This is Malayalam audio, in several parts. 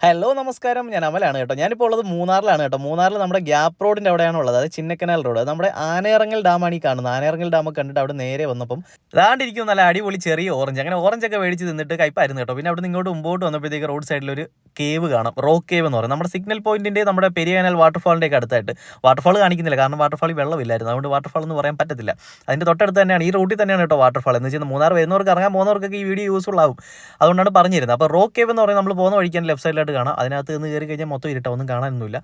ഹലോ നമസ്കാരം, ഞാൻ അമലാണ് കേട്ടോ. ഞാനിപ്പോൾ ഉള്ളത് മൂന്നാറിലാണ് കേട്ടോ. മൂന്നാറിൽ നമ്മുടെ ഗ്യാപ്പ് റോഡിൻ്റെ അവിടെയാണ് ഉള്ളത്. അത് ചിന്നക്കനാൽ റോഡ്. അത് നമ്മുടെ ആനയിറങ്ങൽ ഡാമാണ് ഈ കാണുന്നത്. ആനയിറങ്ങൽ ഡാം കണ്ടിട്ട് അവിടെ നേരെ വന്നപ്പം അതാണ്ടിരിക്കും നല്ല അടിപൊളി ചെറിയ ഓറഞ്ച്. അങ്ങനെ ഓറഞ്ചൊക്കെ മേടിച്ച് തിന്നിട്ട് കയ്പ്പായിരുന്നു കേട്ടോ. പിന്നെ അവിടെ നിന്ന് ഇങ്ങോട്ട് മുമ്പോട്ട് വന്നപ്പോഴത്തേക്ക് റോഡ് സൈഡിലൊരു കേവ് കാണാം. റോക്ക് കേവ് എന്ന് പറയും. നമ്മുടെ സിഗ്നൽ പോയിന്റിൻ്റെ നമ്മുടെ പെരിയനാൽ വാട്ടർഫാളിൻ്റെ ഒക്കെ അടുത്തായിട്ട്. വാട്ടർഫാൾ കാണിക്കുന്നില്ല, കാരണം വാട്ടർഫാളിൽ വെള്ളമില്ലായിരുന്നു. അതുകൊണ്ട് വാട്ടർഫാൾ എന്ന് പറയാൻ പറ്റത്തില്ല. അതിൻ്റെ തൊട്ടടുത്ത് തന്നെയാണ്, ഈ റൂട്ടിൽ തന്നെയാണ് കേട്ടോ വാട്ടർഫാൾ. എന്ന് വെച്ചാൽ മൂന്നാർ വരുന്നവർക്ക് ഇറങ്ങാൻ പോകുന്നവർക്കൊക്കെ ഈ വീഡിയോ യൂസ്ഫുൾ ആവും. അതുകൊണ്ടാണ് പറഞ്ഞിരുന്നത്. അപ്പോൾ റോക്ക് കേവ് എന്ന് പറയുന്നത് നമ്മൾ പോകുന്ന വഴിക്കാൻ ലെഫ്റ്റ് സൈഡിലായിട്ട് കാണാം. അതിനകത്ത് നിന്ന് കയറി കഴിഞ്ഞാൽ മൊത്തം ഇരുട്ടാ, ഒന്നും കാണാനൊന്നുമില്ല.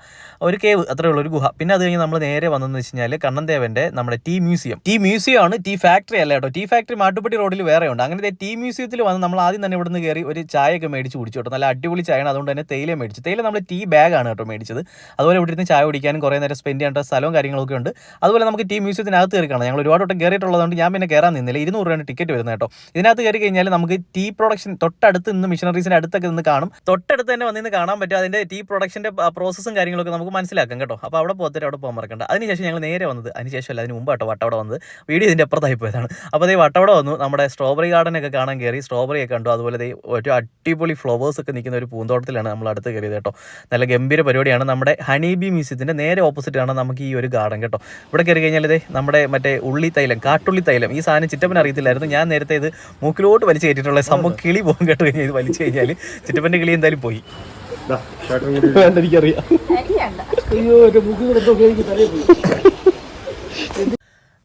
ഒരു കേവ് അത്രേ ഉള്ളൂ, ഒരു ഗുഹ. പിന്നെ അത് കഴിഞ്ഞ് നമ്മൾ നേരെ വന്നതെന്ന് വെച്ച് കഴിഞ്ഞാൽ കണ്ണൻദേവൻ്റെ നമ്മുടെ ടീ മ്യൂസിയം ആണ്. ടീ ഫാക്ടറി അല്ല കേട്ടോ. ടീ ഫാക്ടറി മാട്ടുപ്പെട്ടി റോഡിൽ വേറെ ഉണ്ട്. അങ്ങനെ ടീ മ്യൂസിയത്തിൽ വന്ന് നമ്മൾ ആദ്യം തന്നെ ഇവിടെ നിന്ന് കയറി ഒരു ചായയൊക്കെ മേടിച്ച് കുടിച്ചു കേട്ടോ. നല്ല അടിപൊളി ചായയാണ്. അതുകൊണ്ട് തന്നെ തേയില മേടിച്ചു. തേയില നമ്മൾ ടീ ബാഗാണ് കേട്ടോ മേടിച്ചത്. അതുപോലെ ഇവിടെ ഇരുന്ന് ചായ കുടിക്കാനും കുറേ നേരം സ്പെൻഡ് ചെയ്യേണ്ട സ്ഥലവും കാര്യങ്ങളൊക്കെ ഉണ്ട്. അതുപോലെ നമുക്ക് ടീ മ്യൂസിയത്തിനകത്ത് കയറി കാണാം. ഞങ്ങൾ ഒരുപാട് വട്ടം കയറിയിട്ടുള്ളതുകൊണ്ട് ഞാൻ പിന്നെ കയറാൻ നിന്നില്ല. 200 രൂപയാണ് ടിക്കറ്റ് വരുന്നത് കേട്ടോ. ഇതിനകത്ത് കയറി കഴിഞ്ഞാൽ നമുക്ക് ടീ പ്രൊഡക്ഷൻ തൊട്ടടുത്ത് നിന്ന് മിഷനറീസിൻ്റെ അടുത്തൊക്കെ നിന്ന് കാണും. തൊട്ടടുത്ത് തന്നെ വന്നിന്ന് കാണാൻ പറ്റും. അതിൻ്റെ ടീ പ്രൊഡക്ഷൻ്റെ പ്രോസസ്സും കാര്യങ്ങളൊക്കെ നമുക്ക് മനസ്സിലാക്കാം കേട്ടോ. അപ്പോൾ അവിടെ പോകത്തിട്ട് അവിടെ പോകാൻ മറക്കണ്ട. അതിനുശേഷം ഞങ്ങൾ നേരെ വന്നത്, അതിനുശേഷം അതിന് മുമ്പ് കേട്ടോ വട്ടവട വന്നത്. വീഡിയോ ഇതിൻ്റെ അപ്പുറത്തായി പോയതാണ്. അപ്പോൾ അതേ വട്ടവട വന്നു. നമ്മുടെ സ്ട്രോബെറി ഗാർഡനൊക്കെ കാണാൻ കയറി. സ്ട്രോബെറി ഒക്കെ കണ്ടു. അതുപോലെ ഒരു അടിപൊളി ഫ്ലവേഴ്സ് ഒക്കെ നിൽക്കുന്ന ഒരു പൂന്തോട്ടത്തിലാണ് നമ്മൾ അടുത്ത് കയറിയത് കേട്ടോ. നല്ല ഗംഭീര പരിപാടിയാണ്. നമ്മുടെ ഹണി ബി മ്യൂസിയത്തിൻ്റെ നേരെ ഓപ്പോസിറ്റ് ആണ് നമുക്ക് ഈ ഒരു ഗാർഡൻ കേട്ടോ. ഇവിടെ കയറി കഴിഞ്ഞാൽ ഇതേ നമ്മുടെ മറ്റേ ഉള്ളി തൈലം, കാട്ടുള്ളി തൈലം. ഈ സാധനം ചിറ്റപ്പൻ അറിയത്തില്ലായിരുന്നു. ഞാൻ നേരത്തെ ഇത് മൂക്കിലോട്ട് വലിച്ചു കയറ്റിയിട്ടുള്ള സംഭവം കിളി പോകും കേട്ടോ. കഴിഞ്ഞാൽ ഇത് വലിച്ചു കഴിഞ്ഞാൽ ചിറ്റപ്പൻ്റെ കിളി എന്തായാലും പോയി. എനിക്കറിയാം.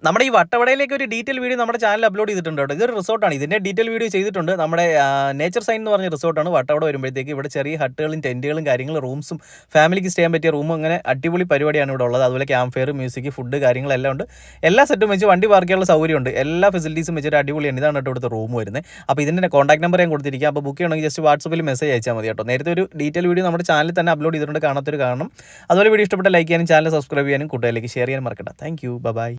നമ്മുടെ ഈ വട്ടവടയിലേക്ക് ഒരു ഡീറ്റെയിൽ വീഡിയോ നമ്മുടെ ചാനൽ അപ്ലോഡ് ചെയ്തിട്ടുണ്ട് കേട്ടോ. ഇതൊരു റിസോർട്ടാണ്. ഇതിൻ്റെ ഡീറ്റെയിൽ വീഡിയോ ചെയ്തിട്ടുണ്ട്. നമ്മുടെ നേച്ചർ സൈൻ എന്ന് പറഞ്ഞ റിസോർട്ടാണ്. വട്ടവട വരുമ്പോഴത്തേക്ക് ഇവിടെ ചെറിയ ഹട്ടുകളും ടെൻറ്റുകളും കാര്യങ്ങളും റൂംസും ഫാമിലിക്ക് സ്റ്റേ ചെയ്യാൻ പറ്റിയ റൂമും അങ്ങനെ അടിപൊളി പരിപാടിയാണ് ഇവിടെ ഉള്ളത്. അതുപോലെ ക്യാമ്പ് ഫയർ, മ്യൂസിക്, ഫുഡ് കാര്യങ്ങളെല്ലാം ഉണ്ട്. എല്ലാ സെറ്റും വെച്ച് വണ്ടി പാർക്ക് ചെയ്യാനുള്ള സൗകര്യമുണ്ട്. എല്ലാ ഫെസിലിറ്റീസും വെച്ചിട്ട് അടിപൊളിയാണ്. ഇതാണ് കേട്ടോ ഇവിടുത്തെ റൂം വരുന്നത്. അപ്പോൾ ഇതിൻ്റെ കോൺടാക്ട് നമ്പർ ഞാൻ കൊടുത്തിരിക്കുക. അപ്പോൾ ബുക്ക് ചെയ്യണമെങ്കിൽ ജസ്റ്റ് വാട്സപ്പിൽ മെസ്സേജ് അയച്ചാൽ മതി കേട്ടോ. നേരത്തെ ഒരു ഡീറ്റെയിൽ വീഡിയോ നമ്മുടെ ചാനലിൽ തന്നെ അപ്ലോഡ് ചെയ്തിട്ടുണ്ട്. കാണാത്തൊരു കാണണം. അതുപോലെ വീഡിയോ ഇഷ്ടപ്പെട്ട ലൈക്ക് ചെയ്യാനും ചാനൽ സബ്സ്ക്രൈബ് ചെയ്യാനും കൂട്ടുകാരിലേക്ക് ഷെയർ ചെയ്യാനും മറക്കണ്ട. Thank you. ബൈ.